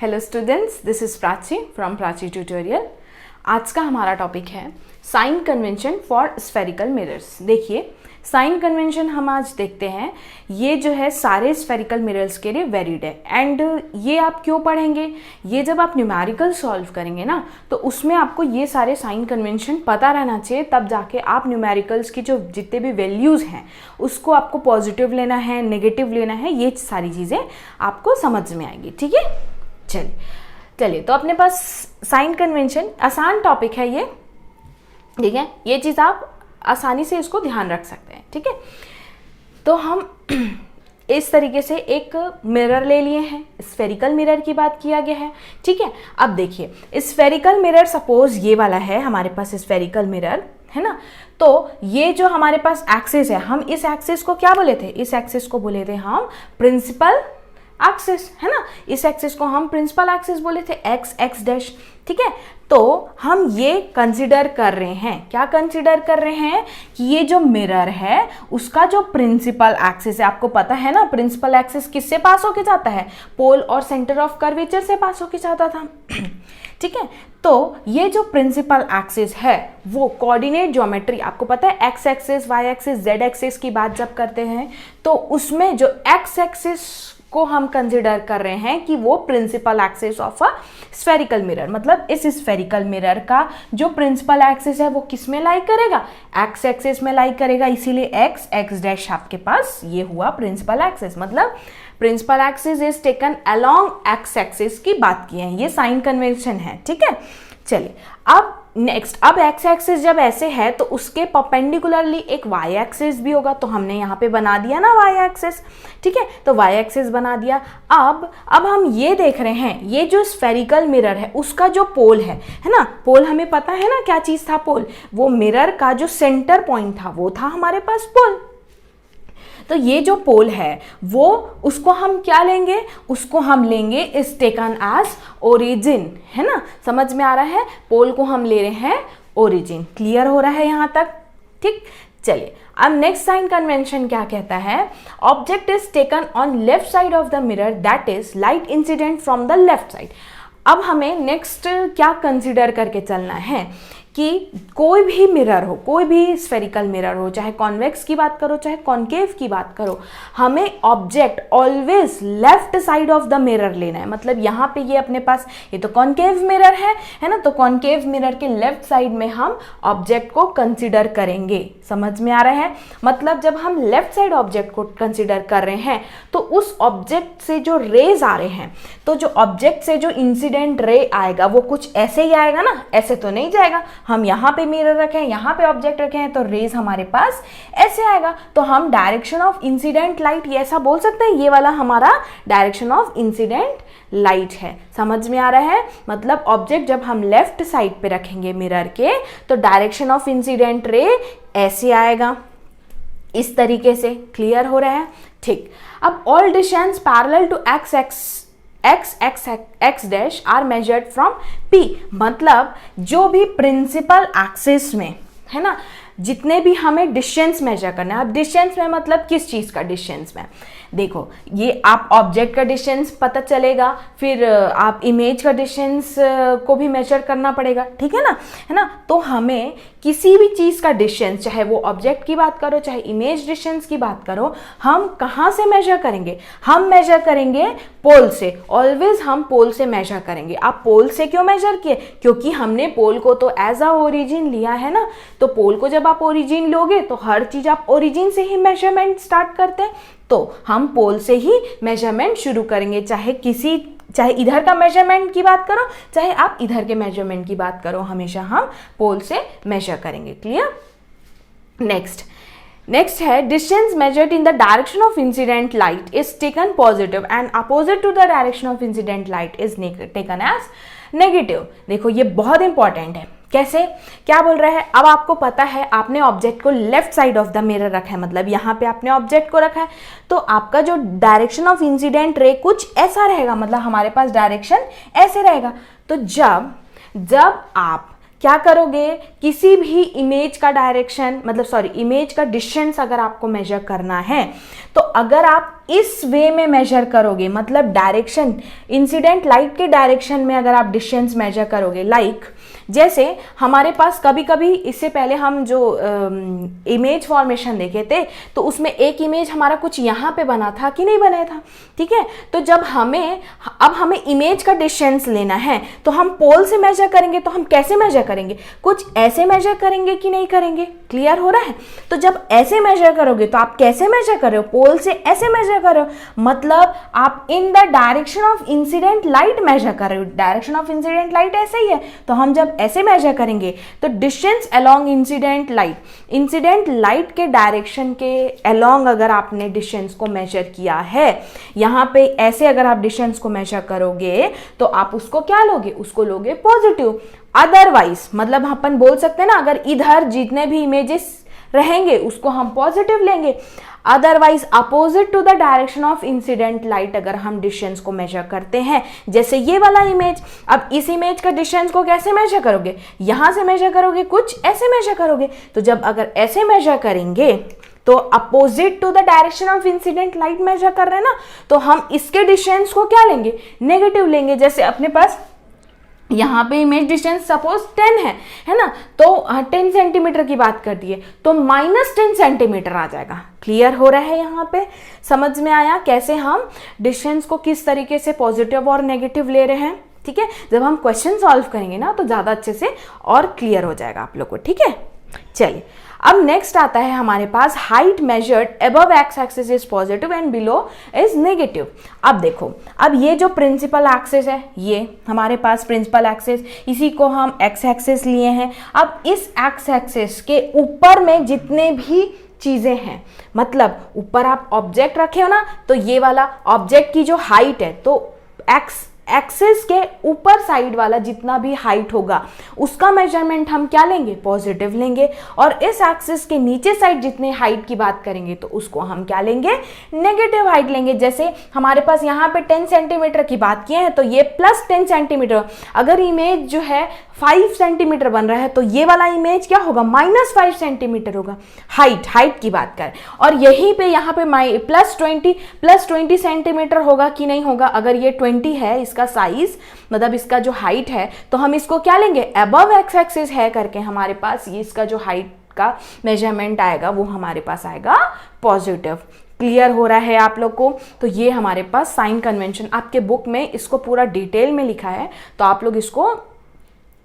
Hello students, this is Prachi from Prachi tutorial. आज का हमारा टॉपिक है sign convention for spherical mirrors. देखिए, साइन कन्वेंशन हम आज देखते हैं। ये जो है सारे स्फेरिकल मिरर्स के लिए वैलिड है। एंड ये आप क्यों पढ़ेंगे? ये जब आप न्यूमेरिकल सॉल्व करेंगे ना, तो उसमें आपको ये सारे साइन कन्वेंशन पता रहना चाहिए, तब जाके आप न्यूमेरिकल्स की जो जितने भी वैल्यूज़ हैं उसको आपको पॉजिटिव लेना है, नेगेटिव लेना है, ये सारी चीज़ें आपको समझ में आएगी। ठीक है, चलिए तो अपने पास साइन कन्वेंशन आसान टॉपिक है ये, ठीक है। ये चीज़ आप आसानी से इसको ध्यान रख सकते हैं, ठीक है। तो हम इस तरीके से एक मिरर ले लिए हैं, स्फेरिकल मिरर की बात किया गया है, ठीक है। अब देखिए, स्फेरिकल मिरर सपोज ये वाला है हमारे पास स्फेरिकल मिरर, है ना। तो ये जो हमारे पास एक्सिस है, हम इस एक्सिस को क्या बोले थे? इस एक्सिस को बोले थे हम प्रिंसिपल एक्सिस, है ना। इस एक्सिस को हम प्रिंसिपल एक्सिस बोले थे, एक्स एक्स डैश, ठीक है। तो हम ये कंसिडर कर रहे हैं, क्या कंसिडर कर रहे हैं कि ये जो मिरर है उसका जो प्रिंसिपल एक्सिस है, आपको पता है ना प्रिंसिपल एक्सिस किससे पास होके जाता है? पोल और सेंटर ऑफ कर्वेचर से पास होके जाता था, ठीक है। तो ये जो प्रिंसिपल एक्सिस है वो कोऑर्डिनेट ज्योमेट्री, आपको पता है X axis, Y axis, Z axis की बात जब करते हैं तो उसमें जो एक्स एक्सिस को हम कंसिडर कर रहे हैं कि वो principal axis of a spherical mirror, मतलब इस स्फेरिकल मिरर का जो प्रिंसिपल एक्सिस है वो किस में लाई करेगा? एक्स एक्सिस में लाई करेगा, इसीलिए एक्स एक्स डैश आपके पास ये हुआ प्रिंसिपल एक्सिस। मतलब principal axis is taken along X axis की बात की है, ये साइन कन्वेंशन है, ठीक है। चलिए अब नेक्स्ट, अब एक्स एक्सिस जब ऐसे है तो उसके परपेंडिकुलरली एक वाई एक्सिस भी होगा, तो हमने यहाँ पे बना दिया ना वाई एक्सिस, ठीक है। तो वाई एक्सिस बना दिया। अब हम ये देख रहे हैं, ये जो स्फेरिकल मिरर है उसका जो पोल है ना, पोल हमें पता है ना क्या चीज था पोल? वो मिरर का जो सेंटर पॉइंट था वो था हमारे पास पोल। तो ये जो पोल है वो, उसको हम क्या लेंगे? उसको हम लेंगे इज टेकन एज ओरिजिन, है ना। समझ में आ रहा है? पोल को हम ले रहे हैं ओरिजिन। क्लियर हो रहा है यहाँ तक? ठीक, चलिए अब नेक्स्ट साइन कन्वेंशन क्या कहता है? Object is taken on left side of the mirror, that is light incident from the left side. अब हमें नेक्स्ट क्या कंसिडर करके चलना है कि कोई भी मिरर हो, कोई भी स्फेरिकल मिरर हो, चाहे कॉन्वेक्स की बात करो चाहे कॉन्केव की बात करो, हमें object always left side of the mirror लेना है। मतलब यहाँ पे ये अपने पास ये तो कॉन्केव मिरर है ना, तो कॉन्केव मिरर के लेफ्ट साइड में हम ऑब्जेक्ट को कंसिडर करेंगे। समझ में आ रहा है? मतलब जब हम लेफ्ट साइड ऑब्जेक्ट को कंसिडर कर रहे हैं तो उस ऑब्जेक्ट से जो रेज आ रहे हैं, तो जो ऑब्जेक्ट से जो इंसिडेंट रे आएगा वो कुछ ऐसे ही आएगा ना, ऐसे तो नहीं जाएगा। हम यहाँ पे मिरर रखे हैं, यहाँ पे ऑब्जेक्ट रखे हैं, तो रेज हमारे पास ऐसे आएगा। तो हम डायरेक्शन ऑफ इंसिडेंट लाइट ये ऐसा बोल सकते हैं, ये वाला हमारा डायरेक्शन ऑफ इंसिडेंट लाइट है। समझ में आ रहा है? मतलब ऑब्जेक्ट जब हम लेफ्ट साइड पे रखेंगे मिरर के, तो डायरेक्शन ऑफ इंसिडेंट रे ऐसे आएगा, इस तरीके से। क्लियर हो रहा है? ठीक। अब all distance parallel to X X dash are measured from P, मतलब जो भी प्रिंसिपल एक्सिस में है ना, जितने भी हमें डिस्टेंस मेजर करना है। अब डिस्टेंस में मतलब किस चीज का डिस्टेंस में? देखो, ये आप ऑब्जेक्ट का डिस्टेंस पता चलेगा, फिर आप इमेज का डिस्टेंस को भी मेजर करना पड़ेगा, ठीक है ना। तो हमें किसी भी चीज का डिस्टेंस, चाहे वो ऑब्जेक्ट की बात करो चाहे इमेज डिस्टेंस की बात करो, हम कहाँ से मेजर करेंगे? हम मेजर करेंगे पोल से। ऑलवेज हम पोल से मेजर करेंगे। आप पोल से क्यों मेजर किए? क्योंकि हमने पोल को तो एज अ ओरिजिन लिया है ना। तो पोल को जब आप ओरिजिन लोगे तो हर चीज आप ओरिजिन से ही मेजरमेंट स्टार्ट करते हैं, तो हम पोल से ही मेजरमेंट शुरू करेंगे। चाहे इधर का मेजरमेंट की बात करो चाहे आप इधर के मेजरमेंट की बात करो, हमेशा हम पोल से मेजर करेंगे। क्लियर? नेक्स्ट है distance measured in the direction of incident light is taken positive and opposite to the direction of incident light is taken as negative. देखो, ये बहुत इंपॉर्टेंट है। कैसे? क्या बोल रहा है? अब आपको पता है, आपने ऑब्जेक्ट को left side of the mirror रखा है, मतलब यहाँ पे आपने ऑब्जेक्ट को रखा है, तो आपका जो डायरेक्शन ऑफ इंसिडेंट रे कुछ ऐसा रहेगा, मतलब हमारे पास डायरेक्शन ऐसे रहेगा। तो जब आप क्या करोगे, किसी भी इमेज का डायरेक्शन इमेज का डिस्टेंस अगर आपको मेजर करना है तो अगर आप इस वे में मेजर करोगे, मतलब डायरेक्शन, इंसिडेंट लाइट के डायरेक्शन में अगर आप डिस्टेंस मेजर करोगे, जैसे हमारे पास कभी कभी, इससे पहले हम जो इमेज फॉर्मेशन देखे थे तो उसमें एक इमेज हमारा कुछ यहाँ पे बना था कि नहीं बना था, ठीक है। तो जब अब हमें इमेज का डिस्टेंस लेना है तो हम पोल से मेजर करेंगे। तो हम कैसे मेजर करेंगे, कुछ ऐसे मेजर करेंगे कि नहीं करेंगे, क्लियर हो रहा है। तो जब ऐसे मेजर करोगे तो आप कैसे मेजर कर रहे हो, पोल से ऐसे मेजर कर रहे हो, मतलब आप in the direction of incident light measure कर रहे हो। डायरेक्शन ऑफ इंसिडेंट लाइट ऐसे ही है, तो हम जब ऐसे मेजर करेंगे तो डिस्टेंस अलोंग इंसिडेंट लाइट के डायरेक्शन के अलोंग अगर आपने डिस्टेंस को मेजर किया है, यहां पे ऐसे अगर आप डिस्टेंस को मेजर करोगे तो आप उसको क्या लोगे, उसको लोगे पॉजिटिव। अदरवाइज मतलब अपन बोल सकते हैं ना, अगर इधर जितने भी इमेजेस रहेंगे उसको हम पॉजिटिव लेंगे। Otherwise opposite to the direction of incident light अगर हम डिस्टेंस को मेजर करते हैं, जैसे ये वाला इमेज, अब इस इमेज का डिस्टेंस को कैसे मेजर करोगे, यहां से मेजर करोगे, कुछ ऐसे मेजर करोगे। तो जब अगर ऐसे मेजर करेंगे तो opposite to the direction of incident light measure कर रहे हैं ना, तो हम इसके डिस्टेंस को क्या लेंगे, नेगेटिव लेंगे। जैसे अपने पास यहाँ पे इमेज डिस्टेंस सपोज 10 है ना, तो 10 सेंटीमीटर की बात कर दिए तो -10 सेंटीमीटर आ जाएगा। क्लियर हो रहा है, यहाँ पे समझ में आया कैसे हम डिस्टेंस को किस तरीके से पॉजिटिव और नेगेटिव ले रहे हैं, ठीक है। जब हम क्वेश्चन सॉल्व करेंगे ना तो ज़्यादा अच्छे से और क्लियर हो जाएगा आप लोग को, ठीक है। चलिए अब नेक्स्ट आता है हमारे पास height measured above X axis is positive and below is negative. अब देखो, अब ये जो प्रिंसिपल एक्सिस है, ये हमारे पास प्रिंसिपल एक्सिस, इसी को हम एक्स एक्सिस लिए हैं। अब इस एक्स एक्सिस के ऊपर में जितने भी चीजें हैं, मतलब ऊपर आप ऑब्जेक्ट रखे हो ना, तो ये वाला ऑब्जेक्ट की जो हाइट है, तो एक्सिस के ऊपर साइड वाला जितना भी हाइट होगा उसका मेजरमेंट हम क्या लेंगे, पॉजिटिव लेंगे। और इस एक्सिस के नीचे साइड जितने हाइट की बात करेंगे तो उसको हम क्या लेंगे, नेगेटिव हाइट लेंगे। जैसे हमारे पास यहाँ पे 10 सेंटीमीटर की बात किए हैं तो ये +10 सेंटीमीटर। अगर इमेज जो है 5 सेंटीमीटर बन रहा है तो ये वाला इमेज क्या होगा, -5 सेंटीमीटर होगा हाइट की बात करें। और यहीं पे यहाँ पे +20 सेंटीमीटर होगा कि नहीं होगा। अगर ये 20 है इसका साइज, मतलब इसका जो हाइट है, तो हम इसको क्या लेंगे, अबव एक्स एक्सिस है करके हमारे पास ये इसका जो हाइट का मेजरमेंट आएगा वो हमारे पास आएगा पॉजिटिव। क्लियर हो रहा है आप लोग को। तो ये हमारे पास साइन कन्वेंशन, आपके बुक में इसको पूरा डिटेल में लिखा है, तो आप लोग इसको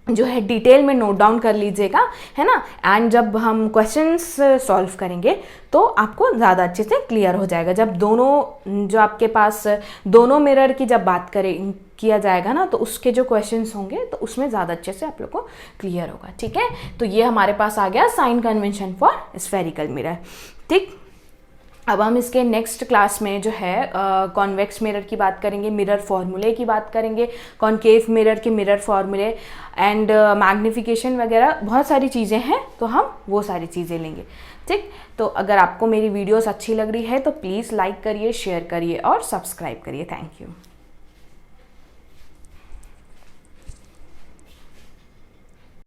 जो है डिटेल में नोट डाउन कर लीजिएगा, है ना। एंड जब हम क्वेश्चंस सॉल्व करेंगे तो आपको ज़्यादा अच्छे से क्लियर हो जाएगा। जब दोनों जो आपके पास दोनों मिरर की जब बात किया जाएगा ना, तो उसके जो क्वेश्चंस होंगे तो उसमें ज़्यादा अच्छे से आप लोग को क्लियर होगा, ठीक है। तो ये हमारे पास आ गया sign convention for spherical mirror, ठीक। अब हम इसके नेक्स्ट क्लास में जो है कॉन्वेक्स मिरर की बात करेंगे, मिरर फॉर्मूले की बात करेंगे, कॉन्केव मिरर के मिरर फॉर्मूले एंड मैग्निफिकेशन वगैरह बहुत सारी चीज़ें हैं, तो हम वो सारी चीज़ें लेंगे, ठीक। तो अगर आपको मेरी वीडियोस अच्छी लग रही है तो प्लीज़ लाइक करिए, शेयर करिए और सब्सक्राइब करिए। Thank you.